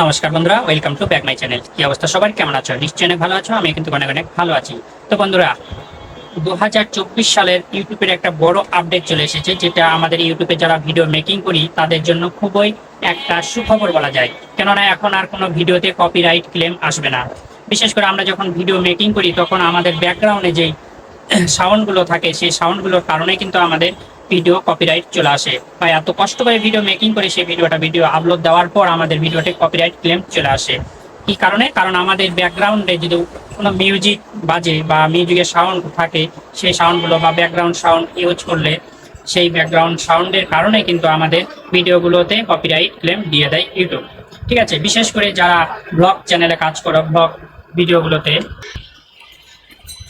নমস্কার বন্ধুরা, welcome to back my channel. কি অবস্থা সবার, কেমন আছো? নিশ্চয়ই অনেক ভালো আছো। আমি কিন্তু অনেক অনেক ভালো আছি। তো বন্ধুরা, 2024 সালের ইউটিউবের একটা বড় আপডেট চলে এসেছে, যেটা আমাদের ইউটিউবে যারা ভিডিও মেকিং করি তাদের জন্য খুবই একটা সুখবর বলা যায়। কেননা এখন আর কোনো ভিডিওতে কপিরাইট ক্লেম আসবে না। বিশেষ করে আমরা যখন ভিডিও মেকিং করি তখন আমাদের ব্যাকগ্রাউন্ডে যেই সাউন্ডগুলো থাকে সেই সাউন্ডগুলোর কারণে কিন্তু আমাদের ভিডিও কপিরাইট চলে আসে, বা এত কষ্ট করে ভিডিও মেকিং করে সেই ভিডিও আপলোড দেওয়ার পর আমাদের ভিডিওতে কপিরাইট ক্লেম চলে আসে। কি কারণে? কারণ আমাদের ব্যাকগ্রাউন্ডে যদি কোনো মিউজিক বাজে বা মিউজিকের সাউন্ড থাকে, সেই সাউন্ডগুলো বা ব্যাকগ্রাউন্ড সাউন্ড ইউজ করলে সেই ব্যাকগ্রাউন্ড সাউন্ডের কারণে কিন্তু আমাদের ভিডিওগুলোতে কপিরাইট ক্লেম দিয়ে দেয় ইউটিউব। ঠিক আছে, বিশেষ করে যারা ব্লগ চ্যানেলে কাজ করো, ব্লগ ভিডিওগুলোতে,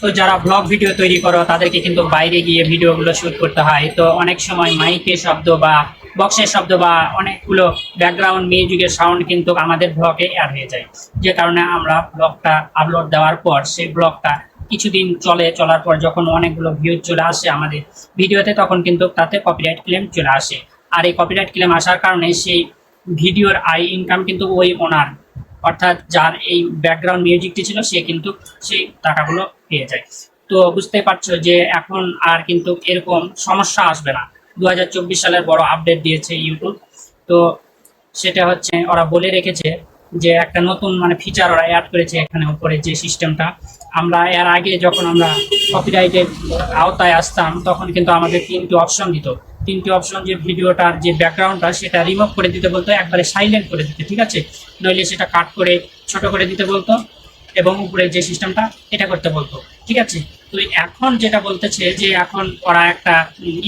তো যারা ব্লগ ভিডিও তৈরি করো তাদেরকে কিন্তু বাইরে গিয়ে ভিডিওগুলো শুট করতে হয়। তো অনেক সময় মাইকের শব্দ বা বক্সের শব্দ বা অনেকগুলো ব্যাকগ্রাউন্ড মিউজিকের সাউন্ড কিন্তু আমাদের ব্লগে অ্যাড হয়ে যায়, যে কারণে আমরা ব্লগটা আপলোড দেওয়ার পর সেই ব্লগটা কিছুদিন চলার পর যখন অনেকগুলো ভিউ চলে আসে আমাদের ভিডিওতে, তখন কিন্তু তাতে কপিরাইট ক্লেম চলে আসে। আর এই কপিরাইট ক্লেম আসার কারণে সেই ভিডিওর আয় ইনকাম কিন্তু ওই ওনার, অর্থাৎ যার এই ব্যাকগ্রাউন্ড মিউজিকটি ছিল, সে কিন্তু সেই টাকাগুলো পেয়ে যায়। তো বুঝতে পারছো যে এখন আর কিন্তু এরকম সমস্যা আসবে না। 2024 সালের বড় আপডেট দিয়েছে ইউটিউব। তো সেটা হচ্ছে ওরা বলে রেখেছে যে একটা নতুন মানে ফিচার ওরা অ্যাড করেছে এখানে উপরে, যে সিস্টেমটা আমরা এর আগে যখন আমরা কপিরাইটের আওতায় আসতাম তখন কিন্তু আমাদের তিনটি অপশন দিত। তিনটি অপশন, যে ভিডিওটার যে ব্যাকগ্রাউন্ডটা সেটা রিমুভ করে দিতে বলতো, একবারে সাইলেন্ট করে দিতে, ঠিক আছে, নইলে সেটা কাট করে ছোট করে দিতে বলতো, এবং উপরে যে সিস্টেমটা এটা করতে বলতো। ঠিক আছে, তো এখন যেটা বলতেছে যে এখন ওরা একটা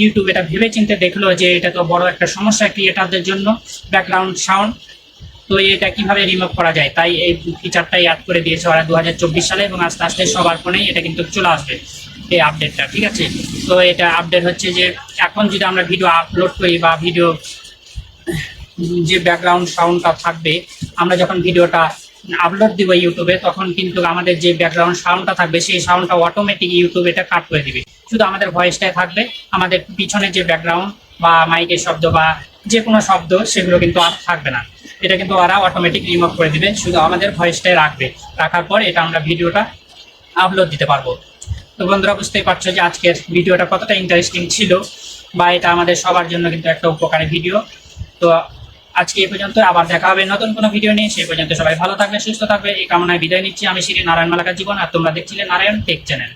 ইউটিউব এটা ভেবে চিন্তে দেখলো যে এটা তো বড় একটা সমস্যা ক্রিয়েটারদের জন্য, ব্যাকগ্রাউন্ড সাউন্ড। তো এটা কিভাবে রিমুভ করা যায়, তাই এই ফিচারটাই অ্যাড করে দিয়েছে ওরা 2024 সালে, এবং আস্তে আস্তে সবার ফোনেই এটা কিন্তু চলে আসবে এই আপডেটটা। ঠিক আছে, তো এটা আপডেট হচ্ছে যে এখন যদি আমরা ভিডিও আপলোড করি বা ভিডিও যে ব্যাকগ্রাউন্ড সাউন্ডটা থাকবে, আমরা যখন ভিডিওটা আপলোড দিব ইউটিউবে, তখন কিন্তু আমাদের যে ব্যাকগ্রাউন্ড সাউন্ডটা থাকবে সেই সাউন্ডটা অটোমেটিক ইউটিউব এটা কাট করে দিবে। শুধু আমাদের ভয়েসটাই থাকবে, আমাদের পিছনে যে ব্যাকগ্রাউন্ড বা মাইকের শব্দ বা যে কোনো শব্দ সেগুলো কিন্তু আর থাকবে না। এটা কিন্তু ওরা অটোমেটিক রিমুভ করে দিবে, শুধু আমাদের ভয়েসটাই রাখবে। রাখার পর এটা আমরা ভিডিওটা আপলোড দিতে পারবো। তো বন্ধুরা, বুঝতেই পারছো যে আজকের ভিডিওটা কতটা ইন্টারেস্টিং ছিল, বা এটা আমাদের সবার জন্য কিন্তু একটা উপকারী ভিডিও। তো আজকে এই পর্যন্ত, আবার দেখা হবে নতুন কোনো ভিডিও নিয়ে। সেই পর্যন্ত সবাই ভালো থাকবে, সুস্থ থাকবে, এই কামনায় বিদায় নিচ্ছি। আমি শ্রী নারায়ণ মালাকার জীবন, আর তোমরা দেখছিলে নারায়ণ টেক চ্যানেল।